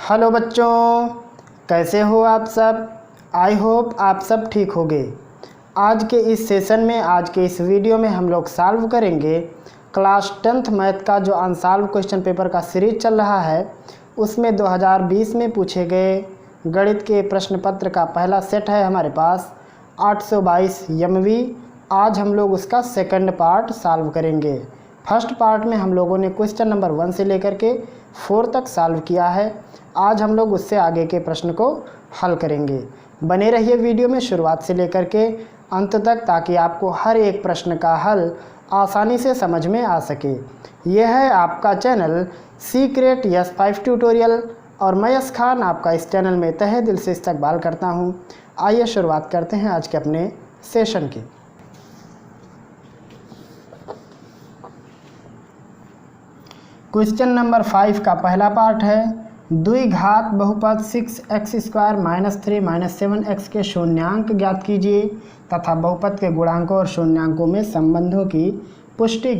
Hello बच्चों, कैसे हो आप सब। आई होप आप सब ठीक होंगे। आज के इस सेशन में, आज के इस वीडियो में हम लोग सॉल्व करेंगे क्लास 10th मैथ का जो अनसॉल्व क्वेश्चन पेपर का सीरीज चल रहा है, उसमें 2020 में पूछे गए गणित के प्रश्न पत्र का पहला सेट है हमारे पास 822 MV। आज हम लोग उसका सेकंड पार्ट सॉल्व करेंगे। फर्स्ट पार्ट में हम लोगों ने क्वेश्चन नंबर 1 से लेकर के 4 तक सॉल्व किया है। आज हम लोग उससे आगे के प्रश्न को हल करेंगे। बने रहिए वीडियो में शुरुआत से लेकर के अंत तक, ताकि आपको हर एक प्रश्न का हल आसानी से समझ में आ सके। यह है आपका चैनल सीक्रेट यस 5 ट्यूटोरियल और मैं यस खान आपका इस चैनल में तहे दिल से इस्तकबाल करता हूं। आइए शुरुआत करते हैं आज के अपने सेशन की। क्वेश्चन नंबर 5 का पहला पार्ट है द्विघात बहुपद 6x² - 3 - 7x के शून्यांक ज्ञात कीजिए तथा बहुपद के गुणांकों और शून्यांकों में संबंधों की पुष्टि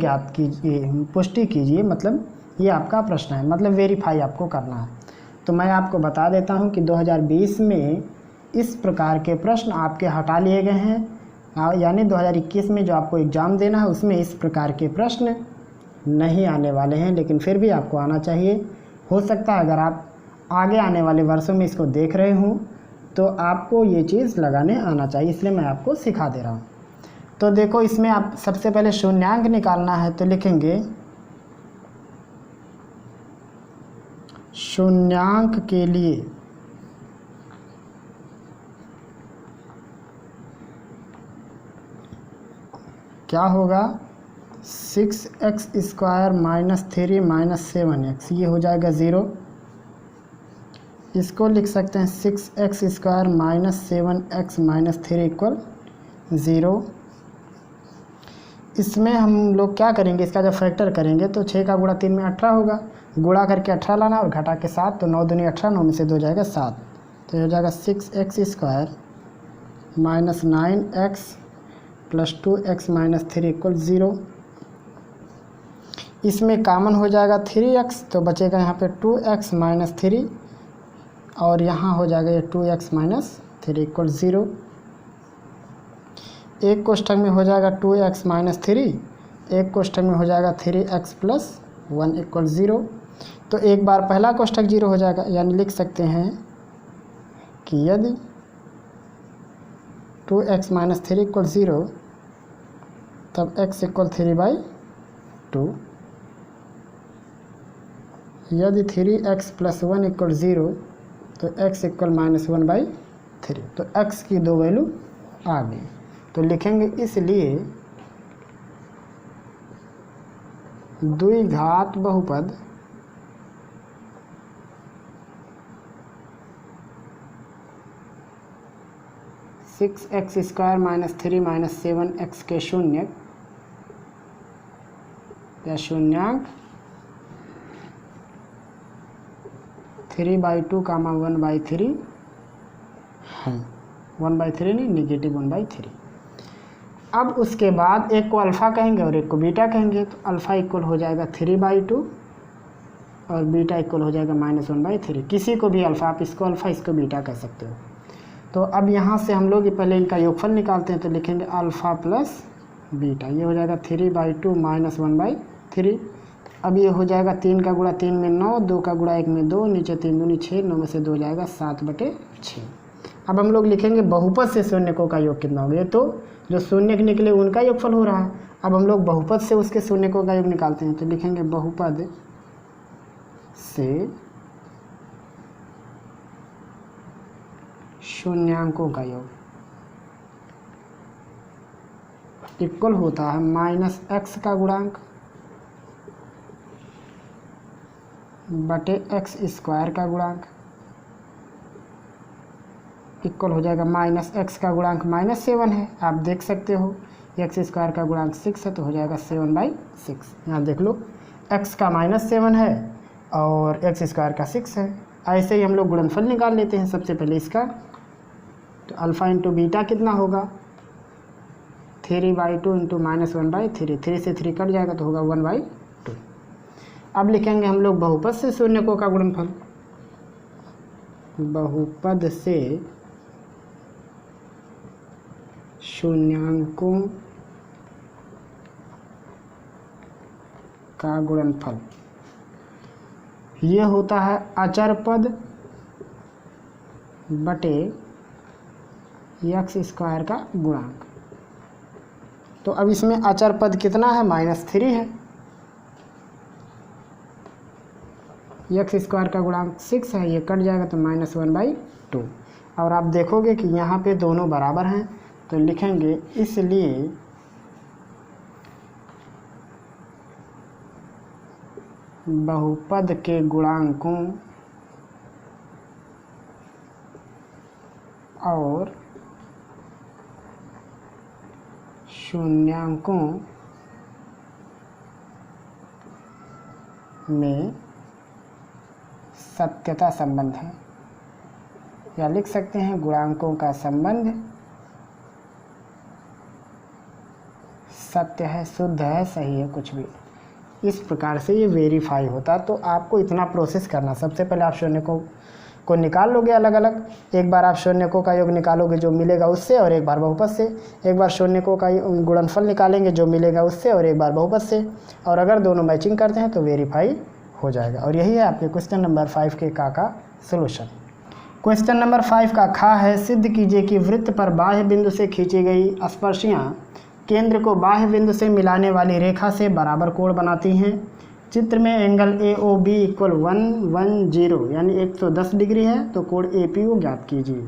कीजिए। मतलब ये आपका प्रश्न है, मतलब वेरीफाई आपको करना है। तो मैं आपको बता देता हूँ कि 2020 में इस प्रकार के प्रश्न आपके हटा लिए गए हैं, यानी 2021 में जो आपको एग्ज़ाम देना है उसमें इस प्रकार के प्रश्न नहीं आने वाले हैं, लेकिन फिर भी आपको आना चाहिए। हो सकता है अगर आप आगे आने वाले वर्षों में इसको देख रहे हों तो आपको ये चीज़ लगाने आना चाहिए, इसलिए मैं आपको सिखा दे रहा हूँ। तो देखो, इसमें आप सबसे पहले शून्यांक निकालना है, तो लिखेंगे शून्यांक के लिए क्या होगा 6x² - 3 - 7x, ये हो जाएगा 0। इसको लिख सकते हैं 6x² - 7x - 3 = 0। इसमें हम लोग क्या करेंगे, इसका जब फैक्टर करेंगे तो 6 का गुणा 3 में 18 होगा, गुणा करके 18 लाना और घटा के 7, तो 9 दूनी 18, 9 में से 2 हो जाएगा 7, तो ये हो जाएगा 6x² - 9x + 2x - 3 = 0। इसमें कॉमन हो जाएगा 3x, तो बचेगा यहाँ पे 2x - 3 और यहाँ हो जाएगा ये 2x - 3 = 0। एक कोष्ठक में हो जाएगा 2x - 3, एक कोष्ठक में हो जाएगा 3x + 1 = 0। तो एक बार पहला कोष्ठक 0 हो जाएगा, यानी लिख सकते हैं कि यदि 2x - 3 = 0 तब x = 3/2। यदि 3x + 1 = 0 तो x = -1/3। तो x की 2 वैल्यू आ गई, तो लिखेंगे इसलिए द्विघात बहुपद (6x² - 3 - 7x के शून्यक या शून्यांक 3/2, 1/3 है। 1/3 नहीं, -1/3। अब उसके बाद एक को अल्फ़ा कहेंगे और एक को बीटा कहेंगे, तो अल्फ़ा इक्वल हो जाएगा 3/2 और बीटा इक्वल हो जाएगा -1/3। किसी को भी अल्फ़ा, आप इसको अल्फ़ा इसको बीटा कह सकते हो। तो अब यहाँ से हम लोग पहले इनका योगफल निकालते हैं, तो लिखेंगे अल्फ़ा प्लस बीटा, ये हो जाएगा 3/2 - 1/3। अब ये हो जाएगा 3 का गुणा 3 में 9, 2 का गुणा 1 में 2, नीचे 3 दूनी 6, 9 में से 2 हो जाएगा 7/6। अब हम लोग लिखेंगे बहुपद से शून्यकों का योग कितना हो गया, तो जो शून्यक निकले उनका योगफल हो रहा है। अब हम लोग बहुपद से उसके शून्यकों का योग निकालते हैं, तो लिखेंगे बहुपद से शून्यांकों का योग इक्वल होता है -x का गुणांक बटे x² का गुणांक इक्वल हो जाएगा -x का गुणांक -7 है, आप देख सकते हो। x² का गुणांक 6 है, तो हो जाएगा 7/6। यहाँ देख लो, x का -7 है और x² का 6 है। ऐसे ही हम लोग गुणनफल निकाल लेते हैं सबसे पहले इसका। तो अल्फ़ा इंटू बीटा कितना होगा, 3/2 इंटू -1/3, 3 से 3 कट जाएगा तो होगा 1/2। अब लिखेंगे हम लोग बहुपद से शून्यकों का गुणनफल। बहुपद से शून्यांकों का गुणनफल। ये होता है अचर पद बटे एक्स स्क्वायर का गुणांक। तो अब इसमें अचर पद कितना है, -3 है। एक्स स्क्वायर का गुणांक 6 है, ये कट जाएगा तो -1/2। और आप देखोगे कि यहाँ पे दोनों बराबर हैं, तो लिखेंगे इसलिए बहुपद के गुणांकों और शून्यांकों में सत्यता संबंध है, या लिख सकते हैं गुणांकों का संबंध सत्य है, शुद्ध है, सही है, कुछ भी। इस प्रकार से ये वेरीफाई होता। तो आपको इतना प्रोसेस करना, सबसे पहले आप शून्यकों को निकाल लोगे अलग अलग। एक बार आप शून्यकों का योग निकालोगे जो मिलेगा उससे, और एक बार बहुपद से। एक बार शून्यकों का गुणनफल निकालेंगे जो मिलेगा उससे, और एक बार बहुपद से। और अगर दोनों मैचिंग करते हैं तो वेरीफाई हो जाएगा। और यही है आपके क्वेश्चन नंबर 5 के का सोल्यूशन। क्वेश्चन नंबर 5 का खा है, सिद्ध कीजिए कि वृत्त पर बाह्य बिंदु से खींची गई स्पर्शियाँ केंद्र को बाह्य बिंदु से मिलाने वाली रेखा से बराबर कोण बनाती हैं। चित्र में एंगल AOB = 110 यानी 110 डिग्री है, तो कोण AP को ज्ञात कीजिए।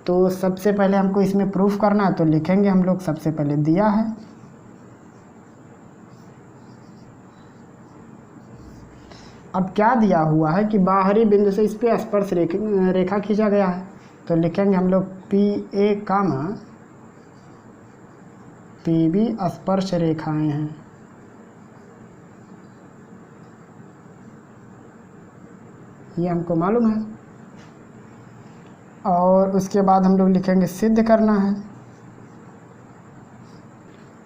तो सबसे पहले हमको इसमें प्रूफ करना है, तो लिखेंगे हम लोग सबसे पहले दिया है। अब क्या दिया हुआ है कि बाहरी बिंदु से इस पे स्पर्श रेखा खींचा गया है, तो लिखेंगे हम लोग PA, PB स्पर्श रेखाएं हैं। ये हमको मालूम है। और उसके बाद हम लोग लिखेंगे सिद्ध करना है।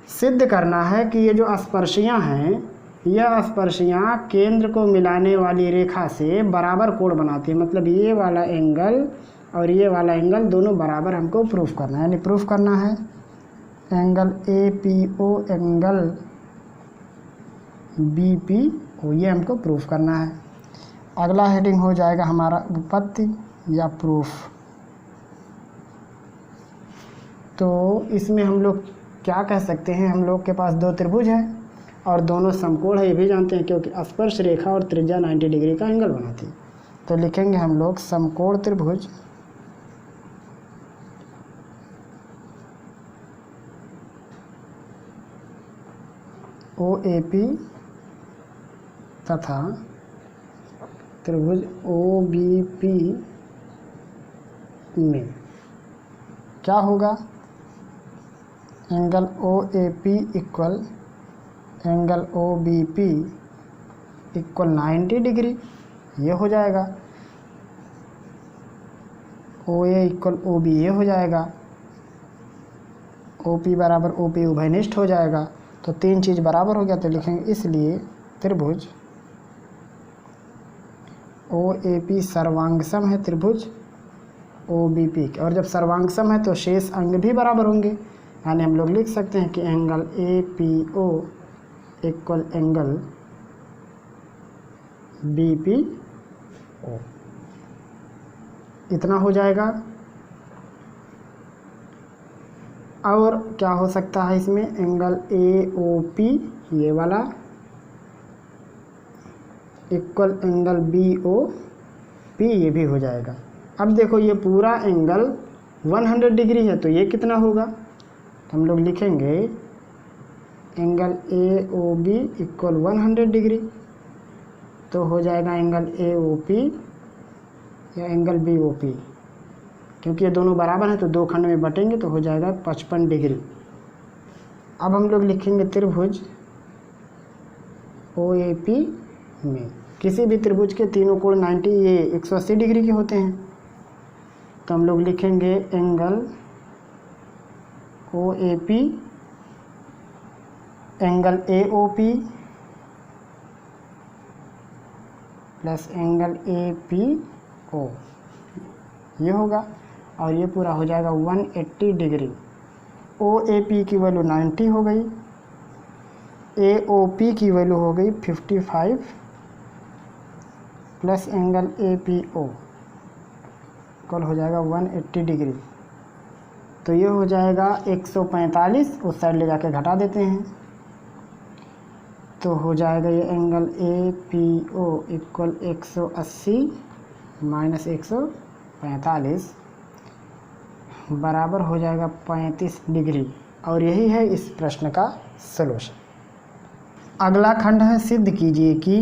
सिद्ध करना है कि ये जो स्पर्शियां हैं, यह स्पर्शियां केंद्र को मिलाने वाली रेखा से बराबर कोण बनाती है। मतलब ये वाला एंगल और ये वाला एंगल दोनों बराबर हमको प्रूफ करना है। यानी प्रूफ करना है एंगल APO एंगल BPO, ये हमको प्रूफ करना है। अगला हेडिंग हो जाएगा हमारा उत्पत्ति या प्रूफ। तो इसमें हम लोग क्या कह सकते हैं, हम लोग के पास दो त्रिभुज है और दोनों समकोण है, ये भी जानते हैं, क्योंकि स्पर्श रेखा और त्रिज्या 90 डिग्री का एंगल बनाती है। तो लिखेंगे हम लोग समकोण त्रिभुज OAP तथा त्रिभुज OBP में क्या होगा, angle OAP equal angle OBP equal 90 degree, ये हो जाएगा। OA इक्वल OB ये हो जाएगा। OP बराबर OP उभयनिष्ठ हो जाएगा। तो तीन चीज़ बराबर हो गया, तो लिखेंगे इसलिए त्रिभुज OAP सर्वांगसम है त्रिभुज OBP। और जब सर्वांगसम है तो शेष अंग भी बराबर होंगे। यानी हम लोग लिख सकते हैं कि angle APO equal angle BPO, इतना हो जाएगा। और क्या हो सकता है इसमें, एंगल AOP ये वाला इक्वल एंगल BOP ये भी हो जाएगा। अब देखो ये पूरा एंगल 100 डिग्री है, तो ये कितना होगा, तो हम लोग लिखेंगे एंगल AOB इक्वल 100 डिग्री, तो हो जाएगा एंगल AOP या एंगल BOP। क्योंकि ये दोनों बराबर हैं तो दो खंड में बटेंगे तो हो जाएगा 55 डिग्री। अब हम लोग लिखेंगे त्रिभुज OAP में किसी भी त्रिभुज के तीनों कोण 90 ये 180 डिग्री के होते हैं, तो हम लोग लिखेंगे angle OAP angle AOP plus angle APO ये होगा, और ये पूरा हो जाएगा 180 डिग्री। OAP की वैल्यू 90 हो गई, AOP की वैल्यू हो गई 55 प्लस एंगल APO इक्वल हो जाएगा 180 डिग्री। तो ये हो जाएगा 145, उस साइड ले जाके घटा देते हैं, तो हो जाएगा ये एंगल APO इक्वल 180 माइनस 145 बराबर हो जाएगा 35 डिग्री। और यही है इस प्रश्न का सलूशन। अगला खंड है, सिद्ध कीजिए कि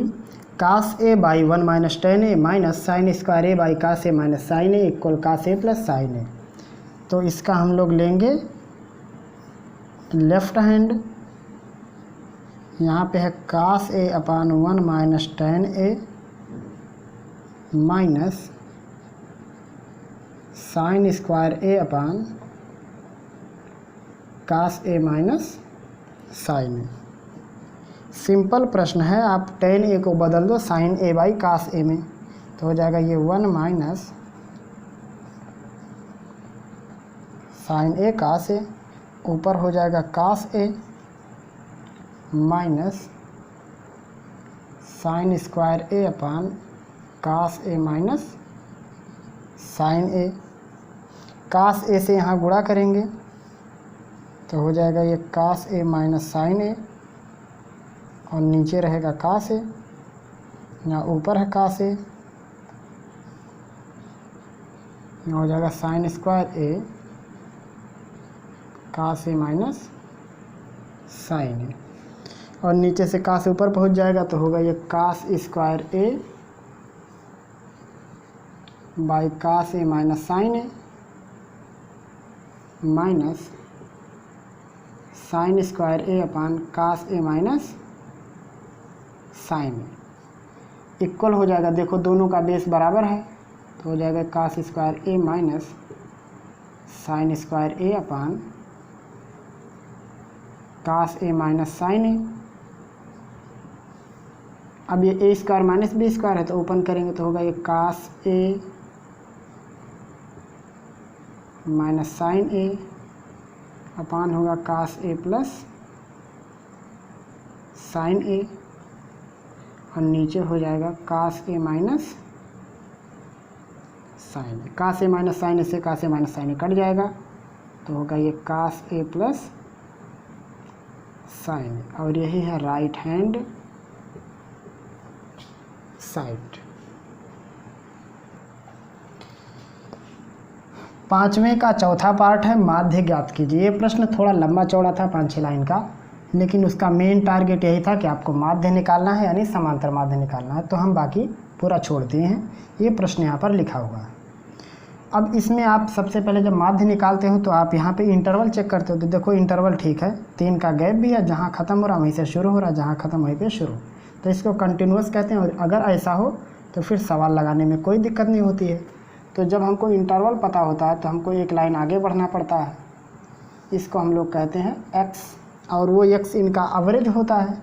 cos A by 1 minus ten A minus sine square A by cos A minus sine A equal cos A plus sine A. तो इसका हम लोग लेंगे लेफ्ट हैंड, यहाँ पे है cos A upon 1 minus ten A minus sine square A upon cos A minus sine A. Simple प्रश्न है, आप टेन ए को बदल दो sine A by cos A में, तो हो जाएगा ये 1 minus sine A cos A, ऊपर हो जाएगा cos A minus sine square A upon cos A minus sine A. cos A से यहाँ गुणा करेंगे तो हो जाएगा ये cos A minus sine A, और नीचे रहेगा cos A, यहाँ ऊपर है cos A, यहाँ हो जाएगा sine square A cos A minus sine A, और नीचे से cos ऊपर पहुँच जाएगा तो होगा ये cos square A by cos A minus sine A minus sine square A upon cos A minus sine A equal हो जाएगा, देखो दोनों का बेस बराबर है, तो हो जाएगा cos square A minus sine square A upon cos A minus sine A. अब ये A square minus B square है तो ओपन करेंगे तो होगा ये cos A minus sine A upon होगा cos A plus sine A, और नीचे हो जाएगा cos A minus sine A. cos A minus sine A से cos A minus sine A cut जाएगा तो होगा ये cos A plus sine A, और यही है राइट हैंड साइड। पाँचवें का चौथा पार्ट है, माध्य ज्ञात कीजिए। ये प्रश्न थोड़ा लंबा चौड़ा था, 5-6 लाइन का, लेकिन उसका मेन टारगेट यही था कि आपको माध्य निकालना है, यानी समांतर माध्य निकालना है, तो हम बाकी पूरा छोड़ दिए हैं। ये प्रश्न यहाँ पर लिखा हुआ है। अब इसमें आप सबसे पहले जब माध्य निकालते हो तो आप यहाँ पे इंटरवल चेक करते हो, तो देखो इंटरवल ठीक है, 3 का गैप भी है, जहाँ ख़त्म हो रहा वहीं से शुरू हो रहा, जहाँ ख़त्म वहीं पे शुरू, तो इसको कंटिन्यूस कहते हैं। और अगर ऐसा हो तो फिर सवाल लगाने में कोई दिक्कत नहीं होती है। तो जब हमको इंटरवल पता होता है तो हमको एक लाइन आगे बढ़ना पड़ता है, इसको हम लोग कहते हैं x, और वो x इनका एवरेज होता है।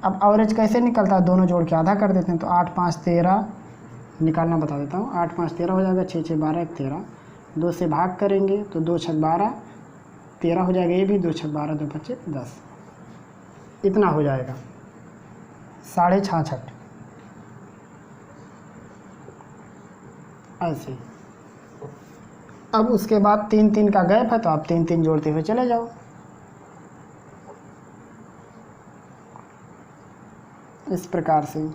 अब एवरेज कैसे निकलता है, दोनों जोड़ के आधा कर देते हैं, तो 8 5 13 निकालना बता देता हूँ। 8 5 13 हो जाएगा, 6 6 12 1 13, 2 से भाग करेंगे तो 2 6 12 13 हो जाएगा, ये भी 2 6 12 2 5 10, इतना हो जाएगा 66.5 ऐसे। अब उसके बाद 3 3 का गैप है तो आप 3 3 जोड़ते हुए चले जाओ, इस प्रकार से।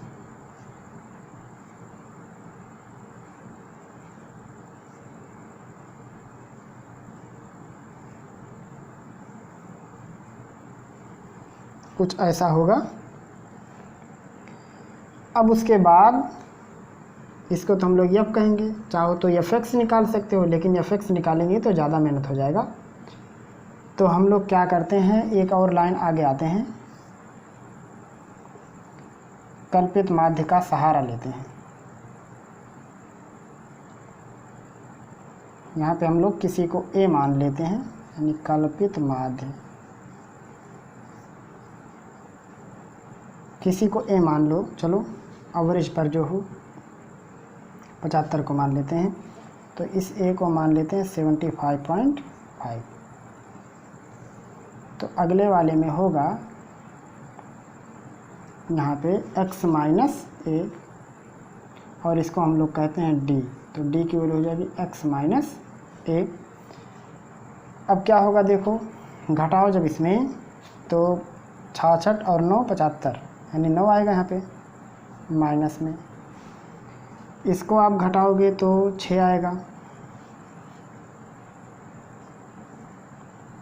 कुछ ऐसा होगा। अब उसके बाद इसको तो हम लोग एफ कहेंगे, चाहो तो एफ निकाल सकते हो, लेकिन एफ निकालेंगे तो ज़्यादा मेहनत हो जाएगा। तो हम लोग क्या करते हैं, एक और लाइन आगे आते हैं, कल्पित माध्य का सहारा लेते हैं। यहाँ पे हम लोग किसी को ए मान लेते हैं, यानी कल्पित माध्य, किसी को ए मान लो, चलो एवरेज पर जो हो 75 को मान लेते हैं। तो इस ए को मान लेते हैं 75.5। तो अगले वाले में होगा यहाँ पे x माइनस ए और इसको हम लोग कहते हैं d। तो d की वैल्यू हो जाएगी x माइनस ए। अब क्या होगा देखो, घटाओ जब इसमें तो 66 और 9 75, यानी 9 आएगा यहाँ पे माइनस में। इसको आप घटाओगे तो 6 आएगा,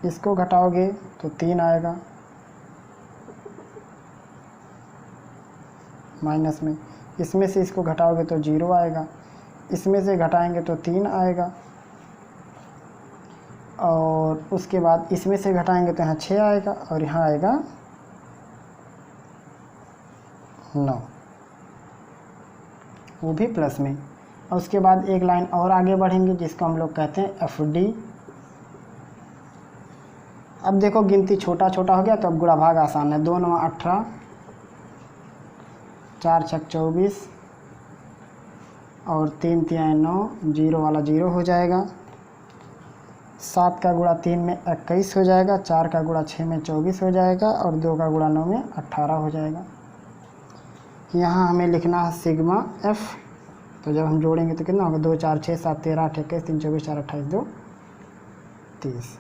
इसको घटाओगे तो 3 आएगा माइनस में। इसमें से इसको घटाओगे तो 0 आएगा, इसमें से घटाएंगे तो 3 आएगा, और उसके बाद इसमें से घटाएंगे तो यहाँ 6 आएगा और यहाँ आएगा 9, वो भी प्लस में। और उसके बाद एक लाइन और आगे बढ़ेंगे जिसको हम लोग कहते हैं FD। अब देखो गिनती छोटा छोटा हो गया तो अब गुणा भाग आसान है। 2 9 18, 4 6 24 और 3 3 9, 0 वाला 0 हो जाएगा। 7 का गुणा 3 में 21 हो जाएगा, 4 का गुणा 6 में 24 हो जाएगा और 2 का गुणा 9 में 18 हो जाएगा। यहाँ हमें लिखना है सिग्मा F। तो जब हम जोड़ेंगे तो कितना होगा, 2 4 6 7 13 8 21 3 24 4 28 2 30।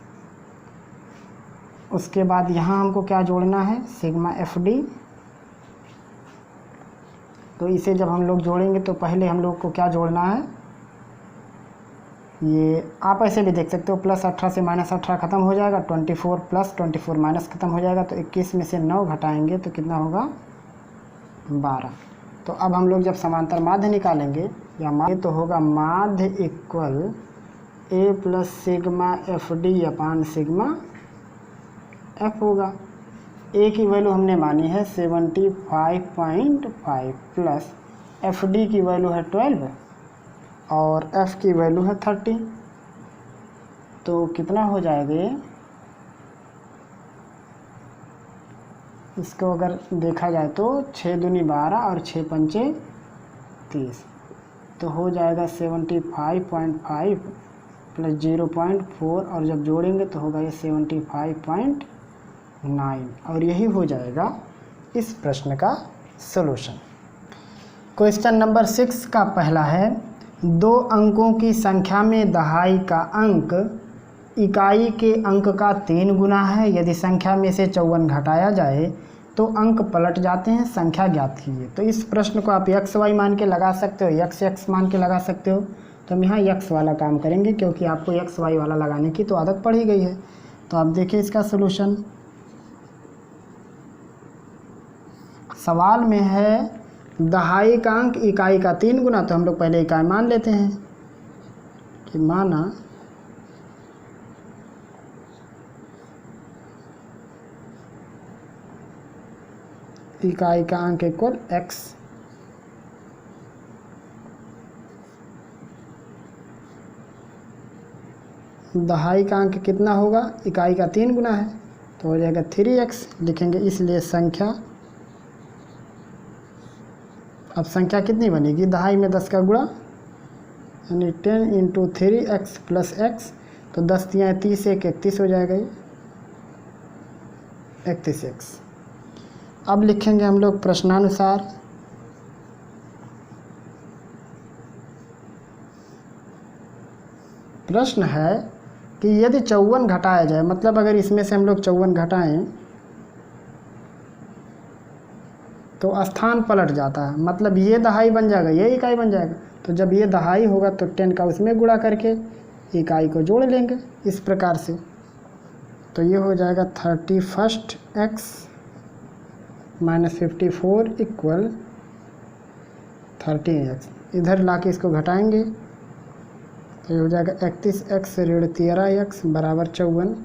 उसके बाद यहाँ हमको क्या जोड़ना है, सिग्मा FD। तो इसे जब हम लोग जोड़ेंगे तो पहले हम लोग को क्या जोड़ना है, ये आप ऐसे भी देख सकते हो, प्लस 18 से माइनस 18 ख़त्म हो जाएगा, 24 प्लस 24 माइनस ख़त्म हो जाएगा। तो 21 में से 9 घटाएंगे तो कितना होगा, 12। तो अब हम लोग जब समांतर माध्य निकालेंगे या माध्य, तो होगा माध्य equal A plus sigma FD upon sigma F होगा। ए की वैल्यू हमने मानी है 75.5 प्लस FD की वैल्यू है 12 और F की वैल्यू है 30। तो कितना हो जाएगा ये, इसको अगर देखा जाए तो 6 दूनी 12 और 6 पंचे 30, तो हो जाएगा 75.5 प्लस 0.4 और जब जोड़ेंगे तो होगा ये 75.9 और यही हो जाएगा इस प्रश्न का सलूशन। क्वेश्चन नंबर 6 का पहला है, 2 अंकों की संख्या में दहाई का अंक इकाई के अंक का 3 गुना है। यदि संख्या में से 54 घटाया जाए तो अंक पलट जाते हैं, संख्या ज्ञात कीजिए। तो इस प्रश्न को आप x y मान के लगा सकते हो, x x मान के लगा सकते हो। तो हम यहाँ x वाला काम करेंगे क्योंकि आपको x y वाला लगाने की तो आदत पड़ ही गई है। तो आप देखिए इसका सलूशन, सवाल में है दहाई का अंक इकाई का 3 गुना। तो हम लोग पहले इकाई मान लेते हैं कि माना इकाई का अंक इक्वल x। दहाई का अंक कितना होगा, इकाई का 3 गुना है तो हो जाएगा 3x लिखेंगे, इसलिए संख्या। अब संख्या कितनी बनेगी, दहाई में 10 का गुणा यानी 10 इंटू 3x प्लस x। तो 10 तियाँ 30 1 31 हो जाएगा ये 31x। अब लिखेंगे हम लोग प्रश्नानुसार, प्रश्न है कि यदि 54 घटाया जाए, मतलब अगर इसमें से हम लोग 54 घटाएं तो स्थान पलट जाता है, मतलब ये दहाई बन जाएगा, ये इकाई बन जाएगा। तो जब ये दहाई होगा तो 10 का उसमें गुणा करके इकाई को जोड़ लेंगे इस प्रकार से। तो ये हो जाएगा 31x माइनस 54 इक्वल 13x। इधर ला के इसको घटाएंगे तो ये हो जाएगा 31x ऋण 13x बराबर 54।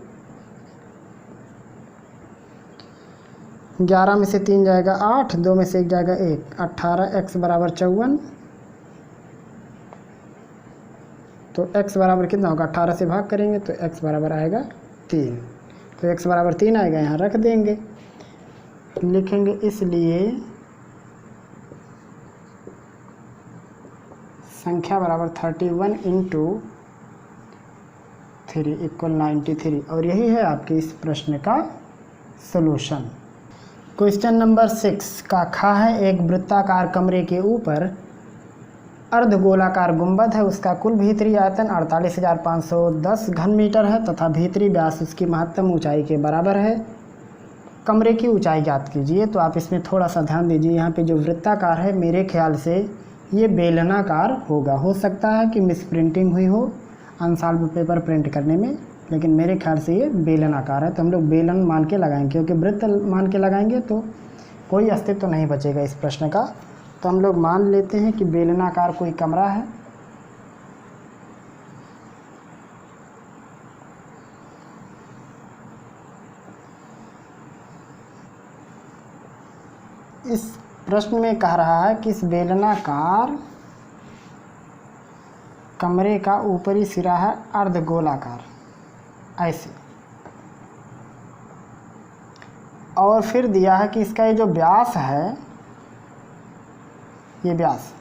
11 में से 3 जाएगा 8, 2 में से 1 जाएगा 1, 18x बराबर 54। तो x बराबर कितना होगा, 18 से भाग करेंगे तो x बराबर आएगा 3। तो x बराबर 3 आएगा, यहाँ रख देंगे, लिखेंगे इसलिए संख्या बराबर 31 इंटू 3 इक्वल 93 और यही है आपके इस प्रश्न का सलूशन। क्वेश्चन नंबर 6 का खा है एक वृत्ताकार कमरे के ऊपर अर्धगोलाकार गुंबद है, उसका कुल भीतरी आयतन 48,510 घन मीटर है तथा भीतरी व्यास उसकी महत्तम ऊंचाई के बराबर है। कमरे की ऊंचाई ज्ञात कीजिए। तो आप इसमें थोड़ा सा ध्यान दीजिए, यहाँ पे जो वृत्ताकार है मेरे ख्याल से ये बेलनाकार होगा। हो सकता है कि मिस प्रिंटिंग हुई हो अनसॉल्व पेपर प्रिंट करने में, लेकिन मेरे ख्याल से ये बेलनाकार है। तो हम लोग बेलन मान के लगाएंगे, क्योंकि वृत्त मान के लगाएंगे तो कोई अस्तित्व तो नहीं बचेगा इस प्रश्न का। तो हम लोग मान लेते हैं कि बेलनाकार कोई कमरा है। इस प्रश्न में कह रहा है कि इस बेलनाकार कमरे का ऊपरी सिरा है अर्धगोलाकार ऐसे, और फिर दिया है कि इसका ये जो व्यास है, ये व्यास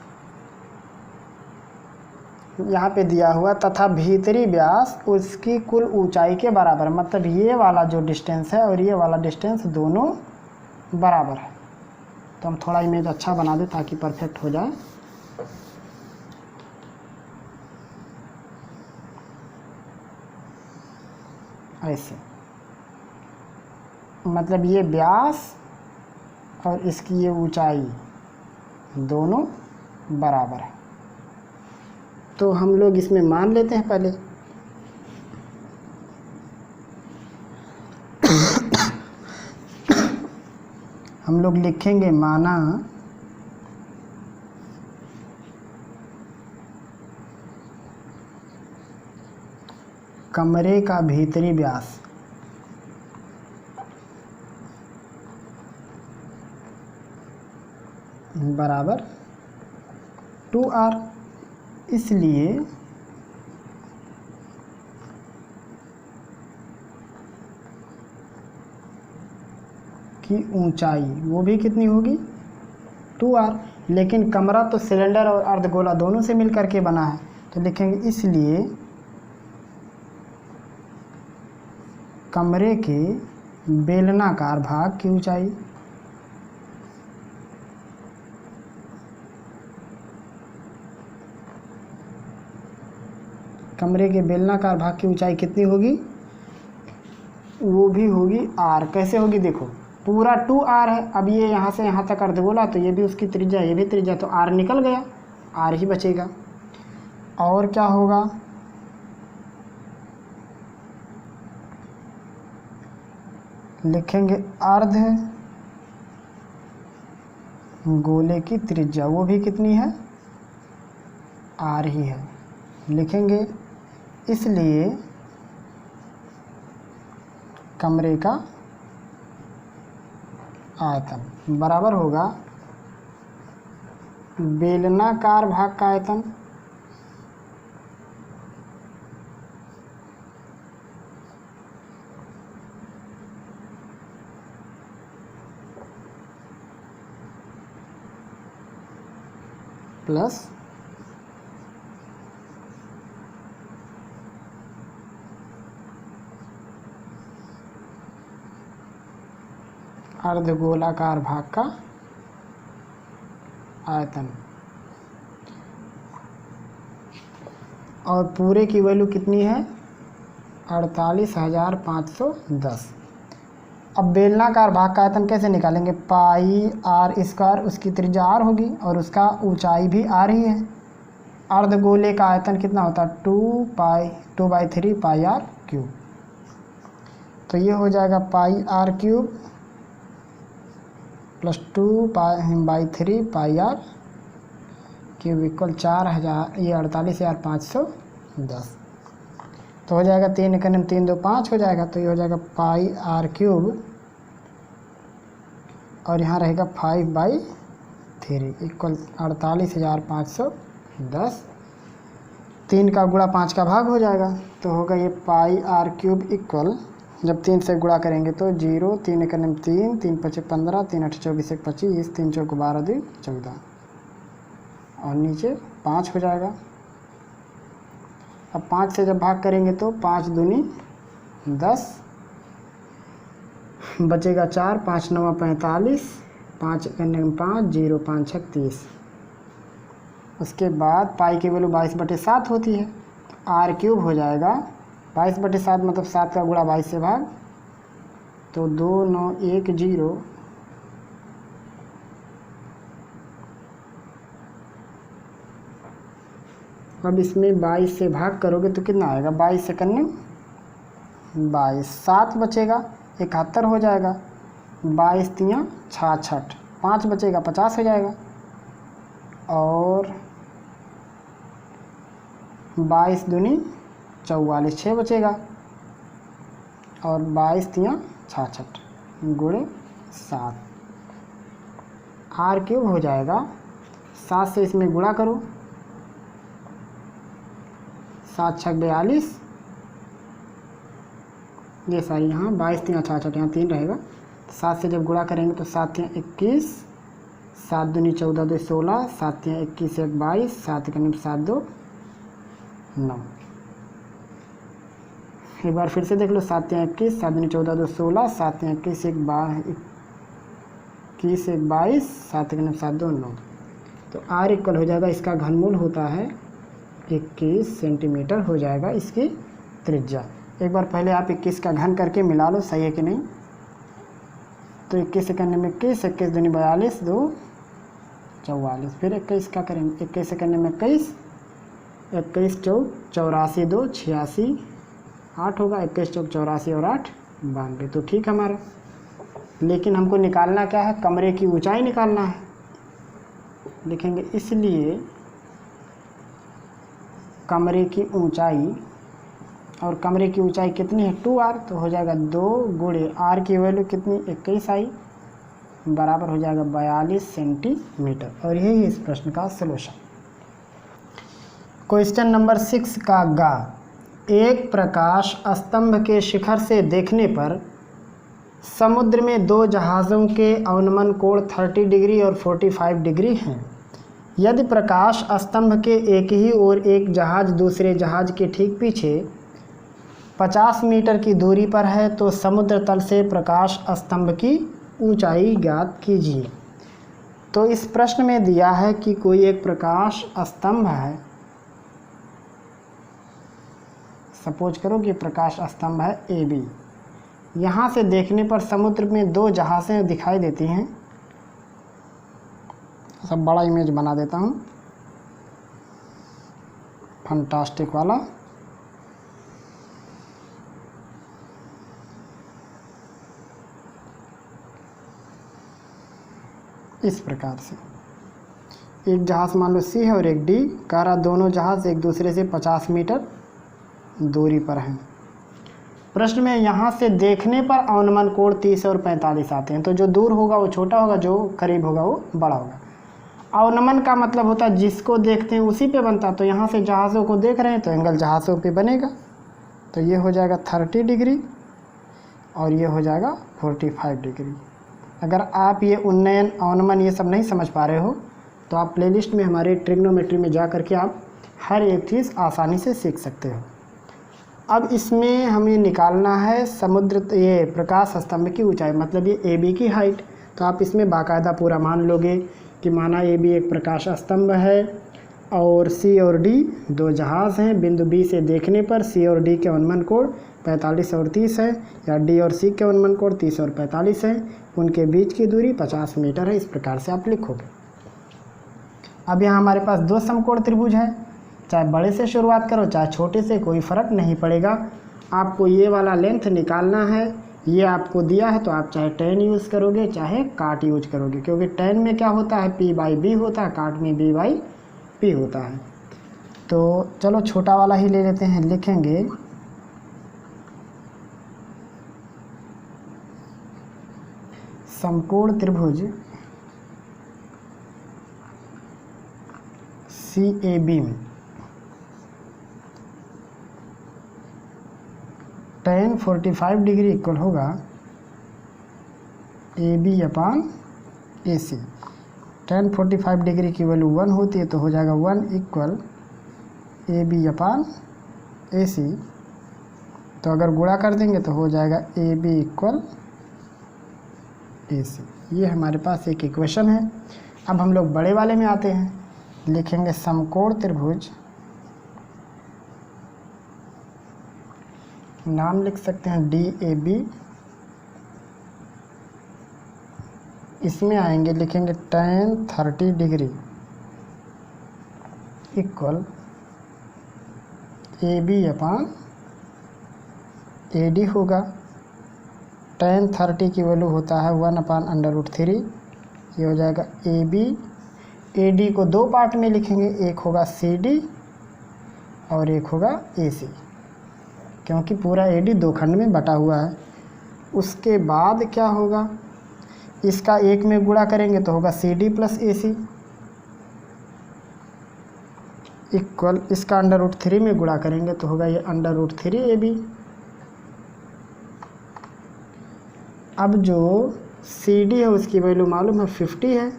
यहाँ पे दिया हुआ तथा भीतरी व्यास उसकी कुल ऊंचाई के बराबर, मतलब ये वाला जो डिस्टेंस है और ये वाला डिस्टेंस दोनों बराबर है। तो हम थोड़ा इमेज अच्छा बना दें ताकि परफेक्ट हो जाए। ऐसे, मतलब ये व्यास और इसकी ये ऊंचाई दोनों बराबर है। तो हम लोग इसमें मान लेते हैं पहले हम लोग लिखेंगे माना कमरे का भीतरी व्यास बराबर 2r, इसलिए की ऊंचाई वो भी कितनी होगी 2r। लेकिन कमरा तो सिलेंडर और अर्धगोला दोनों से मिलकर के बना है, तो लिखेंगे इसलिए कमरे के बेलनाकार भाग की ऊंचाई कमरे के बेलनाकार भाग की ऊंचाई कितनी होगी, वो भी होगी r। कैसे होगी देखो, पूरा 2r है। अब ये यहाँ से यहाँ तक अर्धगोला, तो ये भी उसकी त्रिज्या, ये भी त्रिज्या, तो r निकल गया, r ही बचेगा। और क्या होगा, लिखेंगे अर्ध गोले की त्रिज्या, वो भी कितनी है r ही है। लिखेंगे इसलिए कमरे का आयतन बराबर होगा बेलनाकार भाग का आयतन प्लस अर्धगोलाकार भाग का आयतन। और पूरे की वैल्यू कितनी है 48,510। अब बेलनाकार भाग का आयतन कैसे निकालेंगे, पाई आर स्क्वायर, उसकी त्रिज्या आर होगी और उसका ऊंचाई भी आर ही है। अर्धगोले का आयतन कितना होता है 2/3 पाई आर क्यूब। तो ये हो जाएगा pi r cube plus 2/3 pi r cube equal 4000, ये 48,510। तो हो जाएगा 3 एकम 3 2 5 हो जाएगा। तो ये हो जाएगा पाई आर क्यूब और यहाँ रहेगा 5/3 इक्वल 48,510। 3 का गुणा 5 का भाग हो जाएगा, तो होगा ये पाई आर क्यूब इक्वल, जब 3 से गुणा करेंगे तो 0, 3 एकम 3, 3 5 15, 3 8 24 1 25, 3 चौक 12 2 14 और नीचे 5 हो जाएगा। अब 5 से जब भाग करेंगे तो 5 दूनी 10, बचेगा 4, 5 9 45, 5 5 0 5 36। उसके बाद पाई की वैल्यू 22/7 होती है, आर क्यूब हो जाएगा 22/7 मतलब 7 का गुणा 22 से भाग, तो 2910। अब इसमें 22 से भाग करोगे तो कितना आएगा, 22 से करने 22, 7 बचेगा 71 हो जाएगा, 22 तियाँ 66, 5 बचेगा 50 हो जाएगा, और 22 दूनी 44, 6 बचेगा, और 22 तियाँ 66 गुणे 7, आर क्यूब हो जाएगा। 7 से इसमें गुणा करो, 7 6 42, ये सारी यहाँ 22 तियाँ 66, यहाँ 3 रहेगा। 7 से जब गुणा करेंगे तो 7 तियाँ 21, 7 दूनी 14 2 16, 7 तियाँ 21 1 22, 7 1 7 2 9। एक बार फिर से देख लो, 7 तियाँ 21, 7 दूनी 14 2 16, 7 तियाँ 21 1 21 1 22, 7 1 7 2 9। तो आर इक्वल हो जाएगा, इसका घनमूल होता है 21 सेंटीमीटर हो जाएगा इसकी त्रिज्या। एक बार पहले आप 21 का घन करके मिला लो, सही है कि नहीं। तो 21 से करने में 21, 21 दूनी 42 2 44, फिर 21 का करेंगे, 21 से करने में 21, 21 चौक 84 2 86, 8 होगा, 21 चौक 84 और 8 92। तो ठीक हमारा, लेकिन हमको निकालना क्या है, कमरे की ऊंचाई निकालना है। लिखेंगे इसलिए कमरे की ऊंचाई, और कमरे की ऊंचाई कितनी है 2r, तो हो जाएगा 2 गुणे आर की वैल्यू कितनी 21 आई, बराबर हो जाएगा 42 सेंटीमीटर। और यही इस प्रश्न का सलूशन। क्वेश्चन नंबर 6 का गा, एक प्रकाश स्तंभ के शिखर से देखने पर समुद्र में 2 जहाज़ों के अवनमन कोण 30 डिग्री और 45 डिग्री हैं। यदि प्रकाश स्तंभ के एक ही ओर एक जहाज़ दूसरे जहाज़ के ठीक पीछे 50 मीटर की दूरी पर है तो समुद्र तल से प्रकाश स्तंभ की ऊंचाई ज्ञात कीजिए। तो इस प्रश्न में दिया है कि कोई एक प्रकाश स्तंभ है, सपोज करो कि प्रकाश स्तंभ है ए बी, यहाँ से देखने पर समुद्र में 2 जहाज़ें दिखाई देती हैं। सब बड़ा इमेज बना देता हूँ, फंटास्टिक वाला। इस प्रकार से एक जहाज़ मान लो सी है और एक डी, कह रहा दोनों जहाज़ एक दूसरे से 50 मीटर दूरी पर हैं। प्रश्न में यहाँ से देखने पर अवनमन कोण 30 और 45 आते हैं। तो जो दूर होगा वो छोटा होगा, जो करीब होगा वो बड़ा होगा। अवनमन का मतलब होता है जिसको देखते हैं उसी पे बनता, तो यहाँ से जहाज़ों को देख रहे हैं तो एंगल जहाज़ों पे बनेगा। तो ये हो जाएगा 30 डिग्री और ये हो जाएगा 45 डिग्री। अगर आप ये उन्नयन अवनमन ये सब नहीं समझ पा रहे हो तो आप प्लेलिस्ट में हमारे ट्रिग्नोमेट्री में जा करके आप हर एक चीज़ आसानी से सीख सकते हो। अब इसमें हमें निकालना है समुद्र ये प्रकाश स्तंभ की ऊंचाई, मतलब ये ए बी की हाइट। तो आप इसमें बाकायदा पूरा मान लोगे कि माना ए बी एक प्रकाश स्तंभ है और सी और डी 2 जहाज़ हैं। बिंदु बी से देखने पर सी और डी के अवनमन कोण 45 और 30 है, या डी और सी के अवनमन कोण 30 और 45 है। उनके बीच की दूरी 50 मीटर है। इस प्रकार से आप लिखोगे। अब यहाँ हमारे पास 2 समकोण त्रिभुज है, चाहे बड़े से शुरुआत करो चाहे छोटे से, कोई फ़र्क नहीं पड़ेगा। आपको ये वाला लेंथ निकालना है, ये आपको दिया है तो आप चाहे tan यूज़ करोगे चाहे काट यूज करोगे, क्योंकि tan में क्या होता है p/b होता है, काट में b/p होता है। तो चलो छोटा वाला ही ले लेते हैं, लिखेंगे समकोण त्रिभुज CAB में tan 45 डिग्री इक्वल होगा AB/AC। tan 45 डिग्री की वैल्यू 1 होती है तो हो जाएगा 1 इक्वल AB अपान AC। तो अगर गुणा कर देंगे तो हो जाएगा AB इक्वल AC। ये हमारे पास एक इक्वेशन है। अब हम लोग बड़े वाले में आते हैं, लिखेंगे समकोण त्रिभुज, नाम लिख सकते हैं DAB। इसमें आएंगे, लिखेंगे tan 30 डिग्री इक्वल AB अपान AD होगा। tan 30 की वैल्यू होता है 1 अपान √3। ये हो जाएगा AB। AD को दो पार्ट में लिखेंगे, एक होगा CD और एक होगा AC, क्योंकि पूरा AD दो खंड में बटा हुआ है। उसके बाद क्या होगा, इसका एक में गुणा करेंगे तो होगा CD प्लस AC इक्वल, इसका √3 में गुणा करेंगे तो होगा ये √3 AB। अब जो CD है उसकी वैल्यू मालूम है 50 है,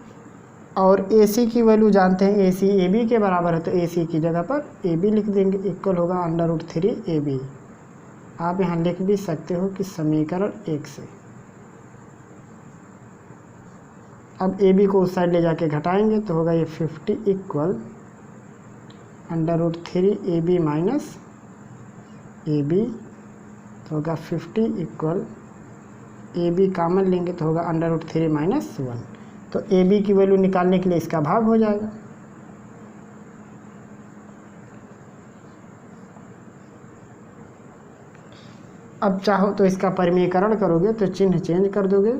और AC की वैल्यू जानते हैं, AC AB के बराबर है, तो AC की जगह पर AB लिख देंगे, इक्वल होगा √3 AB। आप यहाँ लिख भी सकते हो कि समीकरण 1 से। अब AB को उस साइड ले जाके घटाएंगे तो होगा ये 50 इक्वल √3 AB माइनस AB, तो होगा 50 इक्वल AB कामन लेंगे तो होगा √3 माइनस 1। तो AB की वैल्यू निकालने के लिए इसका भाग हो जाएगा। अब चाहो तो इसका परिमीकरण करोगे तो चिन्ह चेंज कर दोगे,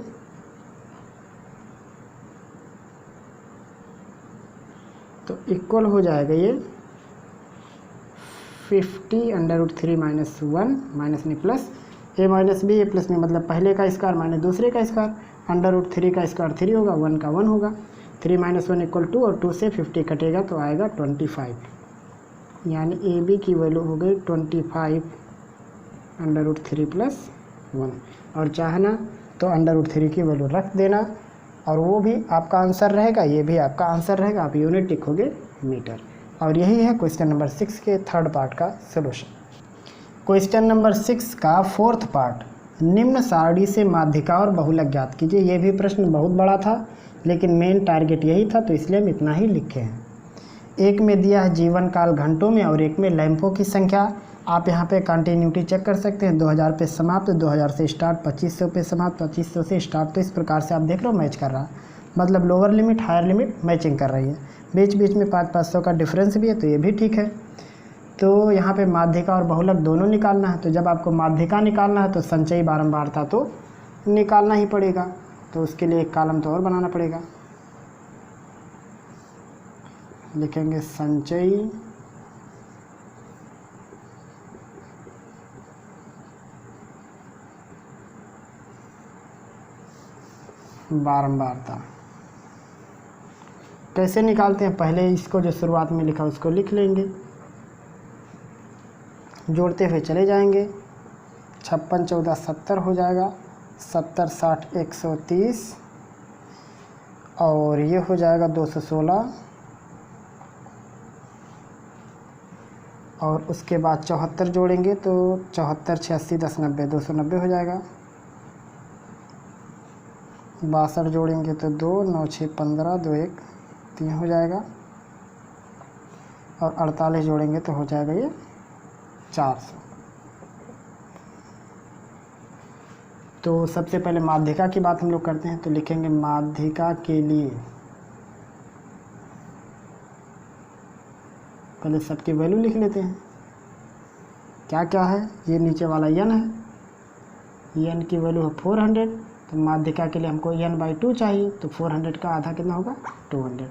तो इक्वल हो जाएगा ये 50 √3 माइनस 1 माइनस नहीं plus A minus B, A plus में मतलब पहले का स्क्वायर माइनस दूसरे का स्क्वायर, √3 का स्क्वायर 3 होगा, 1 का 1 होगा, 3 माइनस 1 इक्वल 2, और 2 से 50 कटेगा तो आएगा 25। यानी AB की वैल्यू हो गई 25 √3 प्लस 1। और चाहना तो √3 की वैल्यू रख देना, और वो भी आपका आंसर रहेगा, ये भी आपका आंसर रहेगा। आप यूनिट लिखोगे मीटर। और यही है क्वेश्चन नंबर 6 के थर्ड पार्ट का सलूशन। क्वेश्चन नंबर 6 का फोर्थ पार्ट, निम्न सारणी से माध्यिका और बहुलक ज्ञात कीजिए। ये भी प्रश्न बहुत बड़ा था, लेकिन मेन टारगेट यही था, तो इसलिए हम इतना ही लिखे हैं। एक में दिया है जीवन काल घंटों में और एक में लैंपों की संख्या। आप यहाँ पे कंटिन्यूटी चेक कर सकते हैं। 2000 पे समाप्त, 2000 से स्टार्ट, 2500 पे समाप्त, 2500 से स्टार्ट। तो इस प्रकार से आप देख रहे हो मैच कर रहा, मतलब lower limit higher limit matching कर रही है। बीच बीच में 500 का डिफरेंस भी है, तो ये भी ठीक है। तो यहाँ पे माध्यिका और बहुलक दोनों निकालना है। तो जब आपको माध्यिका निकालना है तो संचयी बारंबारता तो निकालना ही पड़ेगा, तो उसके लिए एक कॉलम तो और बनाना पड़ेगा। लिखेंगे संचयी बारंबारता। कैसे निकालते हैं, पहले इसको जो शुरुआत में लिखा उसको लिख लेंगे, जोड़ते हुए चले जाएंगे। 56 14 70 हो जाएगा, 70 60 130, और ये हो जाएगा 216, और उसके बाद 74 जोड़ेंगे तो 74 86 10 90 290 हो जाएगा। 62 जोड़ेंगे तो 2 9 6 15 2 1 3 हो जाएगा, और 48 जोड़ेंगे तो हो जाएगा ये 400। तो सबसे पहले माध्यिका की बात हम लोग करते हैं, तो लिखेंगे माध्यिका के लिए पहले सबकी वैल्यू लिख लेते हैं। क्या क्या है, ये नीचे वाला n है, n की वैल्यू है 400। तो माध्यिका के लिए हमको n/2 चाहिए, तो 400 का आधा कितना होगा 200।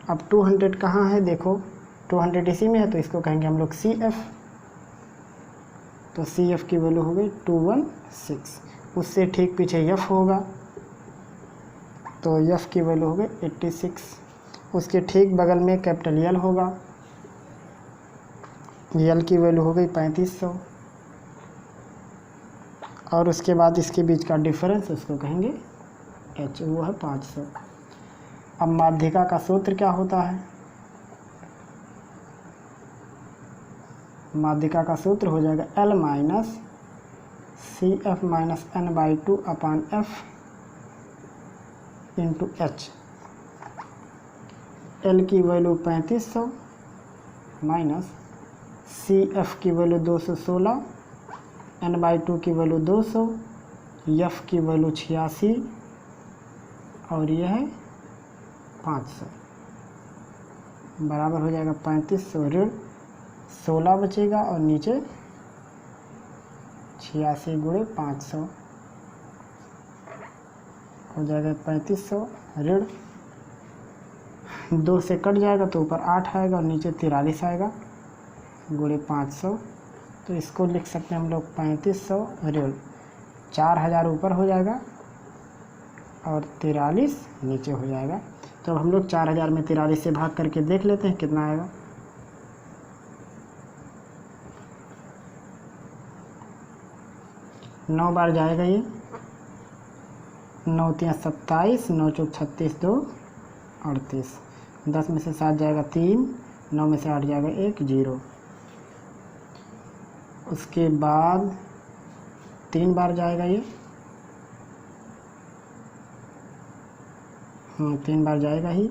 अब 200 कहाँ है, देखो 200 इसी में है, तो इसको कहेंगे हम लोग CF। तो CF की वैल्यू हो गई 216। उससे ठीक पीछे F होगा, तो F की वैल्यू हो गई 86। उसके ठीक बगल में कैपिटल L होगा, L की वैल्यू हो गई 3500, और उसके बाद इसके बीच का डिफरेंस उसको कहेंगे H, वो है 500। अब माध्यिका का सूत्र क्या होता है? माध्यिका का सूत्र हो जाएगा L minus C F minus N by 2 upon F into H. L की वैल्यू 3500 माइनस सी एफ की वैल्यू 216, एन बाई 2 की वैल्यू 200, एफ की वैल्यू 86 और यह है 500 बराबर हो जाएगा 3500 ऋण 16 बचेगा और नीचे 86 गुणे 500 हो जाएगा 3500 ऋण 2 से कट जाएगा तो ऊपर 8 आएगा और नीचे 43 आएगा गुणे 500। तो इसको लिख सकते हैं हम लोग 3500 ऋण 4000 ऊपर हो जाएगा और 43 नीचे हो जाएगा। तो अब हम लोग 4000 में 43 से भाग करके देख लेते हैं कितना आएगा। नौ बार जाएगा ये, 9 3 27, 9 चौक 36, 2 38, 10 में से 7 जाएगा 3, 9 में से 8 जाएगा 1 0। उसके बाद 3 बार जाएगा ये, 3 बार जाएगा ही,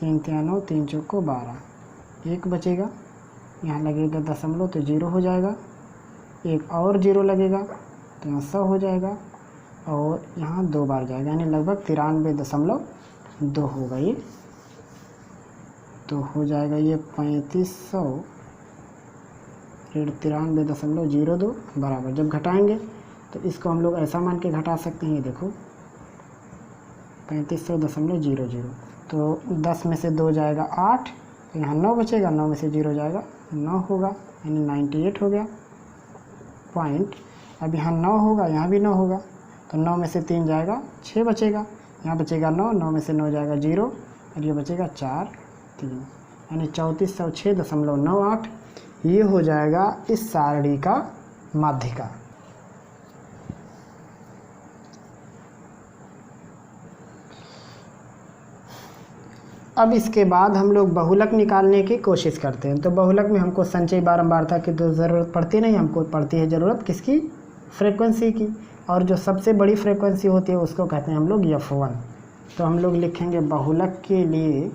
3 3 9, 3 चौको 12, 1 बचेगा, यहाँ लगेगा दशमलव तो 0 हो जाएगा, एक और 0 लगेगा तो यहाँ 100 हो जाएगा और यहाँ 2 बार जाएगा यानी लगभग 93.2 होगा ये। तो हो जाएगा ये 3500 ऋण 93.02 बराबर। जब घटाएंगे तो इसको हम लोग ऐसा मान के घटा सकते हैं, ये देखो 3500.00। तो 10 में से 2 जाएगा 8, तो यहाँ 9 बचेगा, 9 में से 0 जाएगा 9 होगा यानी 98 हो गया पॉइंट। अब यहाँ 9 होगा, यहाँ भी 9 होगा, तो 9 में से 3 जाएगा 6 बचेगा, यहाँ बचेगा 9, 9 में से 9 जाएगा 0 और ये बचेगा 4 3 यानी 3406.98। ये हो जाएगा इस सारणी का माध्यिका। अब इसके बाद हम लोग बहुलक निकालने की कोशिश करते हैं। तो बहुलक में हमको संचयी बारंबारता की तो ज़रूरत पड़ती नहीं, हमको पड़ती है ज़रूरत किसकी? फ्रीक्वेंसी की। और जो सबसे बड़ी फ्रीक्वेंसी होती है उसको कहते हैं हम लोग F1। तो हम लोग लिखेंगे बहुलक के लिए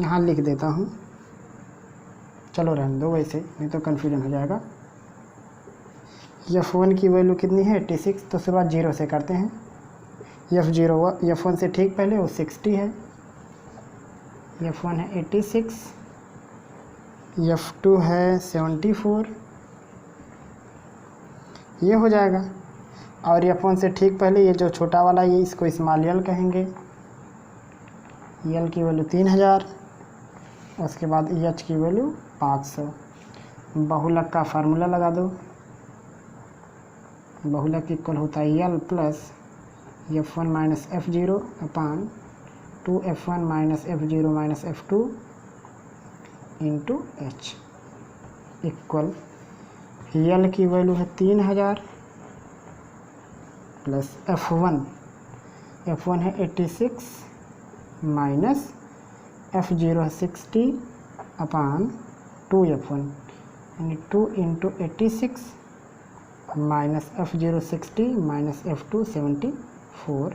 यहाँ लिख देता हूँ, चलो रहने दो वैसे, नहीं तो कन्फ्यूजन हो जाएगा। F1 की वैल्यू कितनी है? 86। तो शुरुआत 0 से करते हैं। F1 से ठीक पहले वो 60 है, F1 है 86, F2 है 74, ये हो जाएगा। और F1 से ठीक पहले ये जो छोटा वाला ये इसको स्मॉल यल कहेंगे, यल की वैल्यू 3000, उसके बाद H की वैल्यू 500। बहुलक का फार्मूला लगा दो, बहुलक इक्वल होता है l plus F1 minus F0 upon 2F1 minus F0 minus F2 into H equal l की वैल्यू है 3000 प्लस F1 है 86 माइनस F0 है 60 अपान 2F1 यानी 2 into 86 minus F0 60 minus F2 74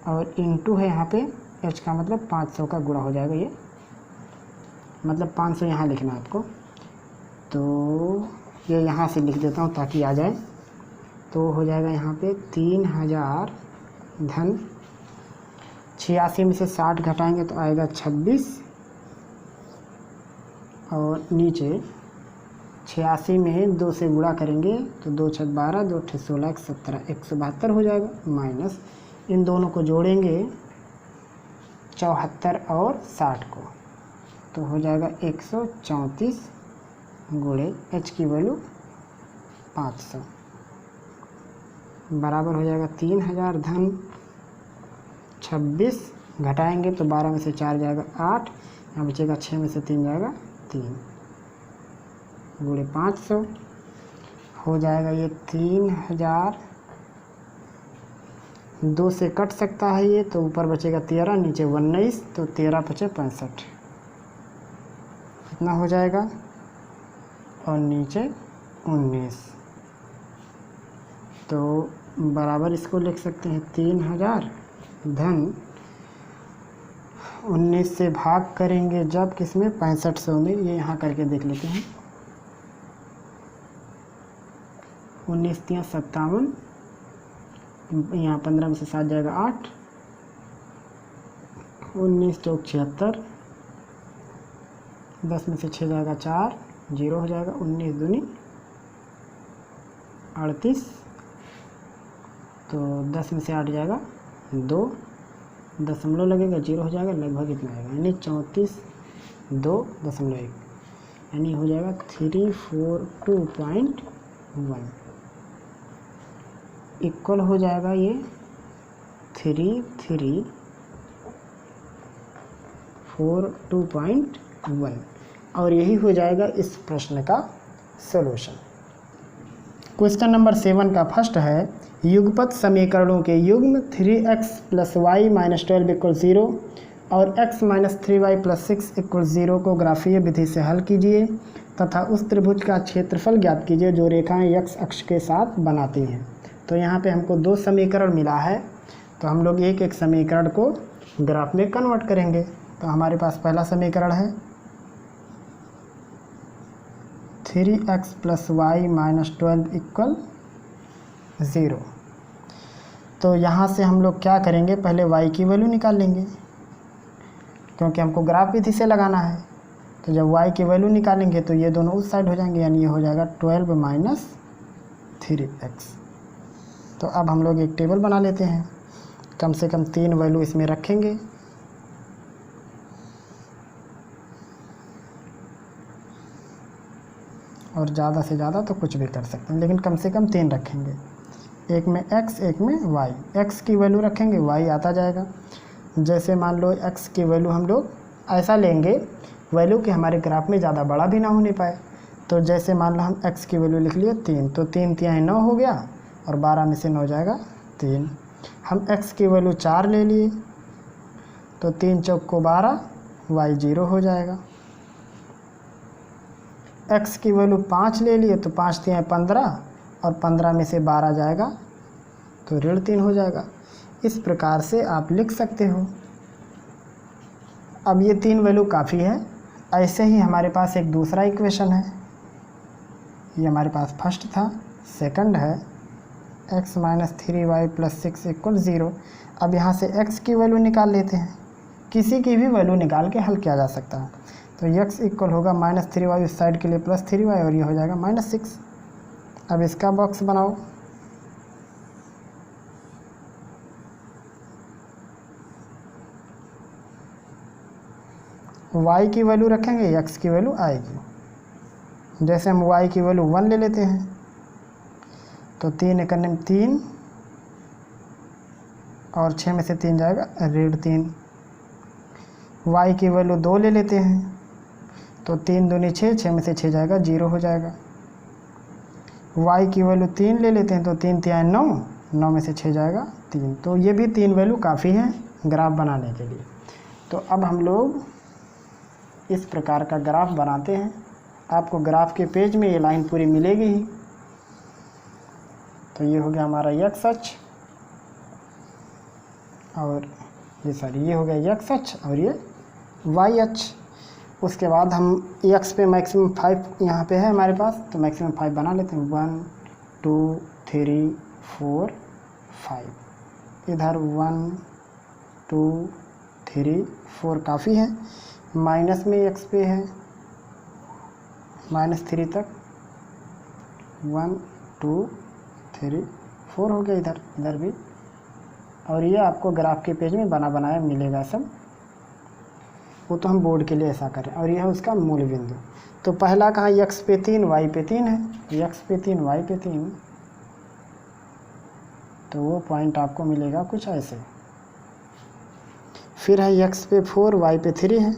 और इंटू है यहाँ पे H का मतलब 500 का गुणा हो जाएगा, ये मतलब 500 यहाँ लिखना है आपको। तो ये यहाँ से लिख देता हूँ ताकि आ जाए। तो हो जाएगा यहाँ पे 3000 धन 86 में से 60 घटाएंगे तो आएगा 26 और नीचे 86 में 2 से गुणा करेंगे तो 2 6 12, 2 6 16, 17, 172 हो जाएगा माइनस इन दोनों को जोड़ेंगे 74 और 60 को तो हो जाएगा 134 गुणे H की वैल्यू 500 बराबर हो जाएगा 3000 धन 26 घटाएंगे तो 12 में से 4 जाएगा 8, यहाँ बचेगा 6 में से 3 जाएगा 3 गुणे 500 हो जाएगा ये 3000। 2 से कट सकता है ये, तो ऊपर बचेगा 13, नीचे 19, तो 13 बचे 65, इतना हो जाएगा। और नीचे 19, तो बराबर इसको लिख सकते हैं 3000 धन 19 से भाग करेंगे जब किसमें 6500 में, ये यहाँ करके देख लेते हैं। 19 × 57, यहाँ 15 में से 7 जाएगा 8, 19 × 76, 10 में से 6 जाएगा 4, 0 हो जाएगा। 19 दूनी 38, तो 10 में से 8 जाएगा 2, दशमलव लगेगा 0 हो जाएगा, लगभग इतना आएगा, यानी 34.2.1, यानी हो जाएगा 342.1 इक्वल हो जाएगा ये 3342.1, और यही हो जाएगा इस प्रश्न का सॉल्यूशन। क्वेश्चन नंबर 7 का फर्स्ट है, युगपत समीकरणों के युग्म 3x + y - 12 = 0 और x - 3y + 6 = 0 को ग्राफीय विधि से हल कीजिए तथा उस त्रिभुज का क्षेत्रफल ज्ञात कीजिए जो रेखाएं x अक्ष के साथ बनाती हैं। तो यहाँ पे हमको 2 समीकरण मिला है, तो हम लोग एक एक समीकरण को ग्राफ में कन्वर्ट करेंगे। तो हमारे पास पहला समीकरण है 3x + y - 12 = 0। तो यहाँ से हम लोग क्या करेंगे, पहले y की वैल्यू निकाल लेंगे, क्योंकि हमको ग्राफ विधि से लगाना है। तो जब y की वैल्यू निकालेंगे तो ये दोनों उस साइड हो जाएंगे, यानी ये हो जाएगा 12 - 3x। तो अब हम लोग एक टेबल बना लेते हैं, कम से कम 3 वैल्यू इसमें रखेंगे। और ज़्यादा से ज़्यादा तो कुछ भी कर सकते हैं, लेकिन कम से कम 3 रखेंगे, एक में x एक में y। x की वैल्यू रखेंगे, y आता जाएगा। जैसे मान लो x की वैल्यू हम लोग ऐसा लेंगे, वैल्यू कि हमारे ग्राफ में ज़्यादा बड़ा भी ना होने पाए। तो जैसे मान लो हम x की वैल्यू लिख लिए 3, तो 3 × 9 हो गया, और 12 में से 9 जाएगा 3। हम x की वैल्यू 4 ले लिए, तो 3 × 4 = 12, y 0 हो जाएगा। x की वैल्यू 5 ले लिए, तो 5 × 3 = 15, और 15 में से 12 जाएगा तो -3 हो जाएगा। इस प्रकार से आप लिख सकते हो। अब ये 3 वैल्यू काफ़ी है। ऐसे ही हमारे पास एक दूसरा इक्वेशन है, ये हमारे पास फर्स्ट था, सेकंड है x - 3y + 6 = 0। अब यहाँ से x की वैल्यू निकाल लेते हैं, किसी की भी वैल्यू निकाल के हल किया जा सकता है। तो x इक्वल होगा -3y उस साइड के लिए +3y, और ये हो जाएगा -6। अब इसका बॉक्स बनाओ, y की वैल्यू रखेंगे, x की वैल्यू आएगी। जैसे हम y की वैल्यू 1 ले लेते हैं, तो 3 × 9 = 3, और 6 में से 3 जाएगा -3। y की वैल्यू 2 ले लेते हैं, तो 3 दूनी 6, 6 में से 6 जाएगा 0 हो जाएगा। y की वैल्यू 3 ले लेते हैं, तो 3 × 3 = 9, 9 में से 6 जाएगा 3। तो ये भी 3 वैल्यू काफ़ी हैं ग्राफ बनाने के लिए। तो अब हम लोग इस प्रकार का ग्राफ बनाते हैं। आपको ग्राफ के पेज में ये लाइन पूरी मिलेगी ही। तो ये हो गया हमारा x अक्ष, और ये हो गया x अक्ष, और ये y अक्ष। उसके बाद हम x पे मैक्सिमम 5 यहाँ पे है हमारे पास, तो मैक्सिमम 5 बना लेते हैं। 1 2 3 4 5, इधर 1 2 3 4 काफ़ी है। माइनस में x पे है -3 तक, 1 2 3 4 हो गया, इधर भी। और ये आपको ग्राफ के पेज में बना बनाया मिलेगा सब, वो तो हम बोर्ड के लिए ऐसा करें। और यह है उसका मूल बिंदु। तो पहला कहाँ, x पे 3 y पे 3 है, x पे 3 y पे 3, तो वो पॉइंट आपको मिलेगा कुछ ऐसे। फिर है x पे 4 y पे 3 है,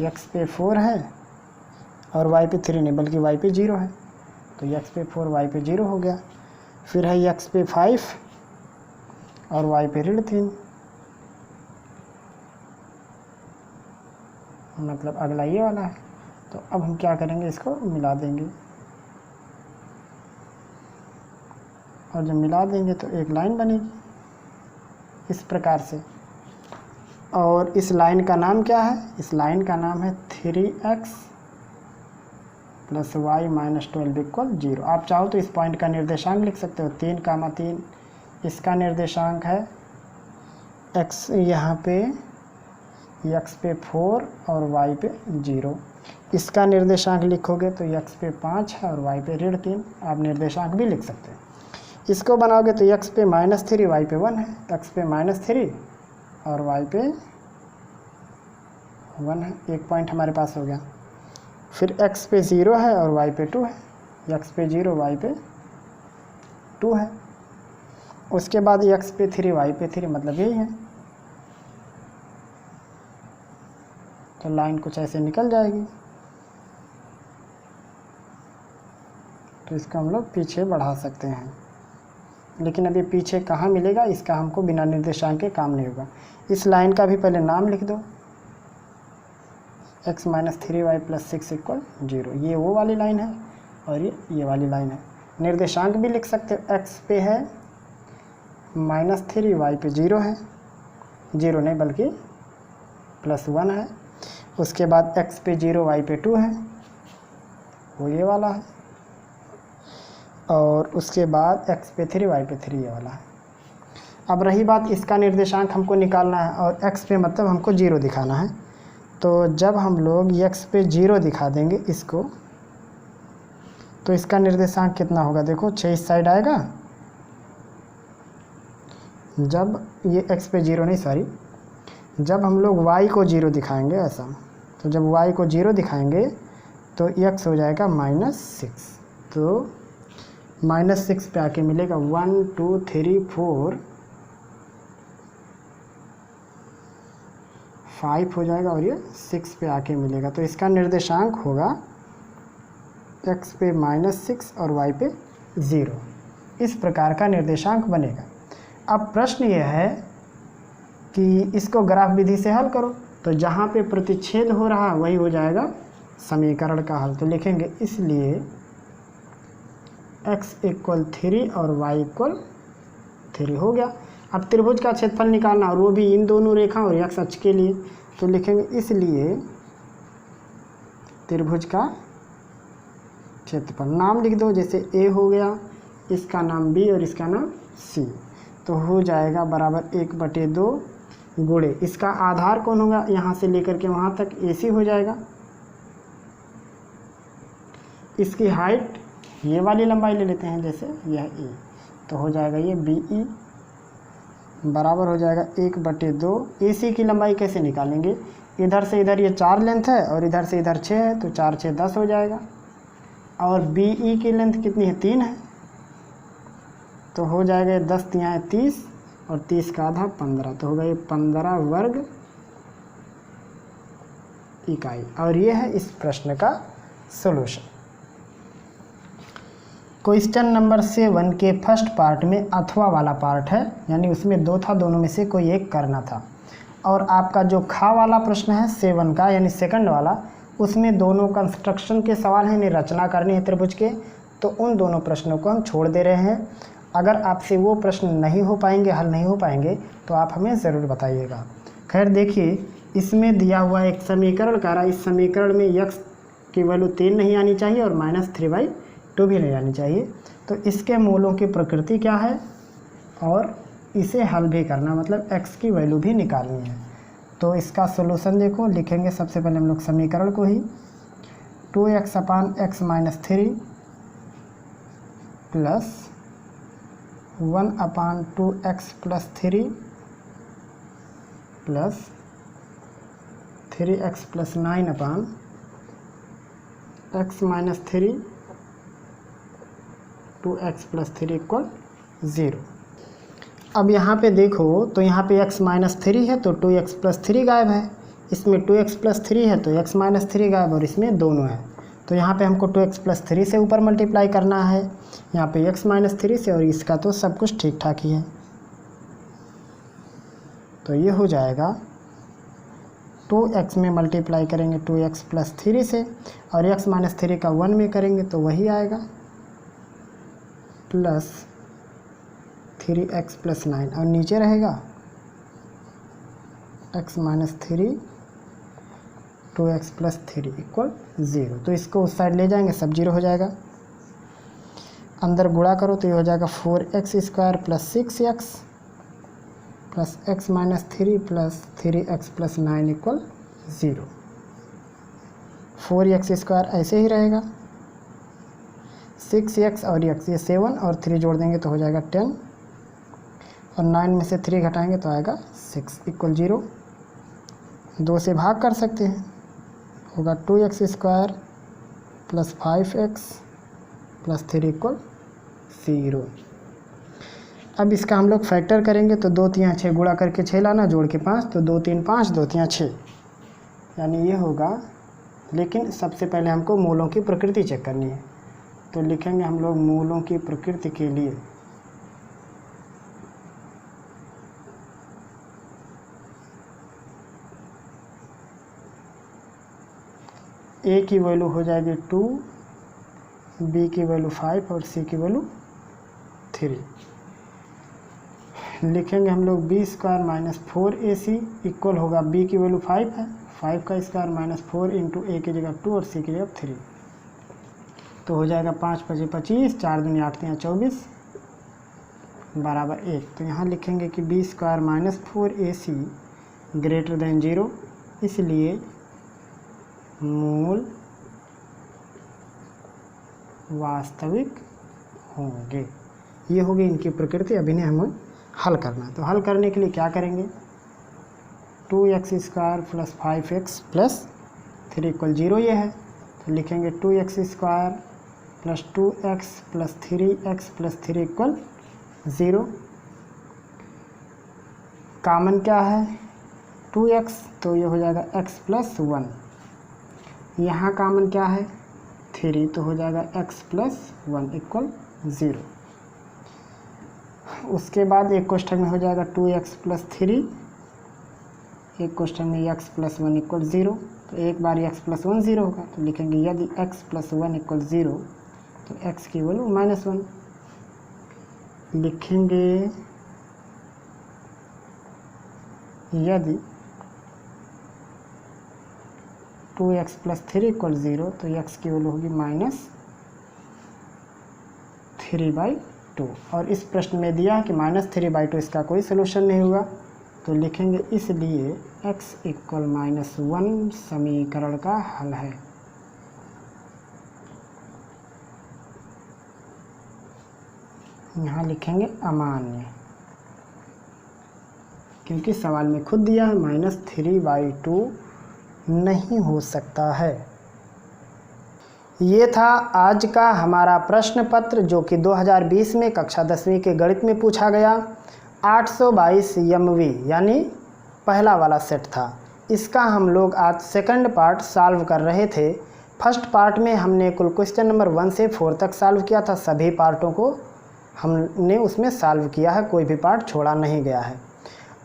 x पे 4 है और y पे 3 नहीं बल्कि y पे 0 है, तो x पे 4 y पे 0 हो गया। फिर है x पे 5 और y पे -3, मतलब अगला ये वाला है। तो अब हम क्या करेंगे, इसको मिला देंगे, और जब मिला देंगे तो एक लाइन बनेगी इस प्रकार से। और इस लाइन का नाम क्या है, इस लाइन का नाम है 3x + y - 12 = 0। आप चाहो तो इस पॉइंट का निर्देशांक लिख सकते हो, 3, इसका निर्देशांक है x, यहाँ पे x पे 4 और y पे 0। इसका निर्देशांक लिखोगे तो x पे 5 है और y पे -3। आप निर्देशांक भी लिख सकते हैं। इसको बनाओगे तो x पे -3 y पे 1 है, x पे -3 और y पे 1 है, एक पॉइंट हमारे पास हो गया। फिर x पे 0 है और y पे 2 है, x पे 0 y पे 2 है। उसके बाद x पे 3 y पे 3, मतलब यही है। तो लाइन कुछ ऐसे निकल जाएगी। तो इसको हम लोग पीछे बढ़ा सकते हैं, लेकिन अभी पीछे कहाँ मिलेगा, इसका हमको बिना निर्देशांक के काम नहीं होगा। इस लाइन का भी पहले नाम लिख दो, x - 3y + 6 = 0। ये वो वाली लाइन है और ये वाली लाइन है। निर्देशांक भी लिख सकते हो, x पे है -3 y पे 0 है, 0 नहीं बल्कि +1 है। उसके बाद x पे 0 y पे 2 है, वो ये वाला है। और उसके बाद x पे 3 y पे 3, ये वाला है। अब रही बात, इसका निर्देशांक हमको निकालना है और x पे मतलब हमको 0 दिखाना है। तो जब हम लोग x पे 0 दिखा देंगे इसको, तो इसका निर्देशांक कितना होगा, देखो 6 इस साइड आएगा। जब ये x पे 0 नहीं, सॉरी, जब हम लोग y को 0 दिखाएंगे ऐसा, तो जब y को 0 दिखाएंगे तो x हो जाएगा -6। तो -6 पे आके मिलेगा 1 2 3 4 5 हो जाएगा, और ये 6 पे आके मिलेगा। तो इसका निर्देशांक होगा x पे -6 और y पे 0। इस प्रकार का निर्देशांक बनेगा। अब प्रश्न यह है कि इसको ग्राफ विधि से हल करो। तो जहाँ पे प्रतिच्छेद हो रहा है वही हो जाएगा समीकरण का हल। तो लिखेंगे इसलिए x = 3 और y = 3 हो गया। अब त्रिभुज का क्षेत्रफल निकालना, और वो भी इन दोनों रेखा और x अक्ष के लिए। तो लिखेंगे इसलिए त्रिभुज का क्षेत्रफल, नाम लिख दो, जैसे a हो गया, इसका नाम b और इसका नाम c। तो हो जाएगा बराबर 1/2 गुणे, इसका आधार कौन होगा, यहाँ से लेकर के वहाँ तक AC हो जाएगा। इसकी हाइट, ये वाली लंबाई ले लेते हैं, जैसे यह E, तो हो जाएगा ये BE बराबर हो जाएगा 1/2। AC की लंबाई कैसे निकालेंगे, इधर से इधर ये 4 लेंथ है और इधर से इधर 6 है, तो 4 6 10 हो जाएगा। और BE की लेंथ कितनी है, 3 है, तो हो जाएगा 10 तिहाई 30 और 30 का आधा 15, तो होगा ये 15 वर्ग इकाई। और ये है इस प्रश्न का सॉल्यूशन। क्वेश्चन नंबर 7 के फर्स्ट पार्ट में अथवा वाला पार्ट है, यानी उसमें 2 था, दोनों में से कोई एक करना था। और आपका जो खा वाला प्रश्न है 7 का, यानी सेकंड वाला, उसमें दोनों कंस्ट्रक्शन के सवाल हैं, यानी रचना करनी है त्रिभुज के। तो उन दोनों प्रश्नों को हम छोड़ दे रहे हैं। अगर आपसे वो प्रश्न नहीं हो पाएंगे, हल नहीं हो पाएंगे, तो आप हमें ज़रूर बताइएगा। खैर देखिए, इसमें दिया हुआ एक समीकरण कह रहा है, इस समीकरण में x की वैल्यू 3 नहीं आनी चाहिए और -3/2 भी नहीं आनी चाहिए। तो इसके मूलों की प्रकृति क्या है और इसे हल भी करना, मतलब x की वैल्यू भी निकालनी है। तो इसका सॉल्यूशन देखो, लिखेंगे सबसे पहले हम लोग समीकरण को ही, 2x / x - 3 plus 1/2x + 3 plus 3x + 9/x - 3 2x + 3 = 0। अब यहाँ पे देखो, तो यहाँ पे x - 3 है तो 2x + 3 गायब है, इसमें 2x + 3 है तो x - 3 गायब, और इसमें दोनों है तो यहाँ पे हमको 2x + 3 से ऊपर मल्टीप्लाई करना है, यहाँ पे x - 3 से, और इसका तो सब कुछ ठीक ठाक ही है। तो ये हो जाएगा 2x में मल्टीप्लाई करेंगे 2x + 3 से, और x - 3 का 1 में करेंगे तो वही आएगा प्लस 3x + 9, और नीचे रहेगा x - 3 2x + 3 = 0। तो इसको उस साइड ले जाएंगे, सब 0 हो जाएगा। अंदर गुणा करो तो ये हो जाएगा 4x² + 6x plus x - 3 plus 3x + 9 = 0। 4x² ऐसे ही रहेगा, 6x और x ये 7 और 3 जोड़ देंगे तो हो जाएगा 10, और 9 में से 3 घटाएंगे तो आएगा 6 = 0। 2 से भाग कर सकते हैं, होगा 2x² + 5x + 3 = 0। अब इसका हम लोग फैक्टर करेंगे तो 2 3 6 गुणा करके 6 लाना, जोड़ के 5, तो 2 3 5 2 3 6, यानी ये होगा। लेकिन सबसे पहले हमको मूलों की प्रकृति चेक करनी है, तो लिखेंगे हम लोग मूलों की प्रकृति के लिए a की वैल्यू हो जाएगी 2, b की वैल्यू 5 और c की वैल्यू 3। लिखेंगे हम लोग b² - 4ac इक्वल होगा, b की वैल्यू 5 है, 5 का स्क्वायर - 4 इंटू a की जगह 2 और c की जगह 3, तो हो जाएगा 5 × 5 = 25, 4 दूनी 8 × 24 बराबर 1। तो यहाँ लिखेंगे कि b² - 4ac > 0, इसलिए मूल वास्तविक होंगे। ये होगी इनकी प्रकृति। अभी इन्हें हमें हल करना है, तो हल करने के लिए क्या करेंगे, 2x² + 5x + 3 = 0 ये है, तो लिखेंगे 2x² + 2x + 3x + 3 = 0। कॉमन क्या है 2x, तो ये हो जाएगा x + 1। यहाँ कॉमन क्या है 3, तो हो जाएगा x + 1 = 0। उसके बाद एक क्वेश्चन में हो जाएगा 2x + 3, एक क्वेश्चन में x + 1 = 0, तो एक बार x + 1 0 होगा, तो लिखेंगे यदि x + 1 = 0 तो x की वैल्यू -1 लिखेंगे। यदि 2x + 3 = 0 तो x की वैल्यू होगी -3/2, और इस प्रश्न में दिया है कि -3/2 इसका कोई सलूशन नहीं हुआ, तो लिखेंगे इसलिए x = -1 समीकरण का हल है। यहाँ लिखेंगे अमान्य, क्योंकि सवाल में खुद दिया है -3/2 नहीं हो सकता है। ये था आज का हमारा प्रश्न पत्र, जो कि 2020 में कक्षा 10वीं के गणित में पूछा गया। 822 MV यानी पहला वाला सेट था। इसका हम लोग आज सेकंड पार्ट सॉल्व कर रहे थे। फर्स्ट पार्ट में हमने कुल क्वेश्चन नंबर 1 से 4 तक सॉल्व किया था। सभी पार्टों को हमने उसमें सॉल्व किया है, कोई भी पार्ट छोड़ा नहीं गया है।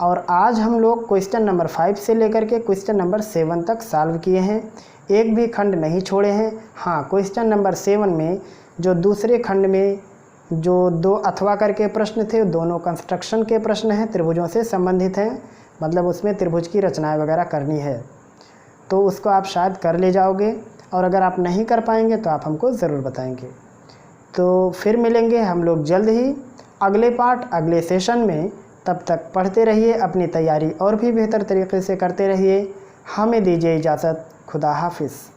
और आज हम लोग क्वेश्चन नंबर 5 से लेकर के क्वेश्चन नंबर 7 तक सॉल्व किए हैं, एक भी खंड नहीं छोड़े हैं। हाँ, क्वेश्चन नंबर 7 में जो दूसरे खंड में जो 2 अथवा करके प्रश्न थे, दोनों कंस्ट्रक्शन के प्रश्न हैं, त्रिभुजों से संबंधित हैं, मतलब उसमें त्रिभुज की रचनाएं वगैरह करनी है, तो उसको आप शायद कर ले जाओगे, और अगर आप नहीं कर पाएंगे तो आप हमको ज़रूर बताएंगे। तो फिर मिलेंगे हम लोग जल्द ही अगले पार्ट अगले सेशन में। तब तक पढ़ते रहिए, अपनी तैयारी और भी बेहतर तरीके से करते रहिए। हमें दीजिए इजाज़त। खुदा हाफिज़।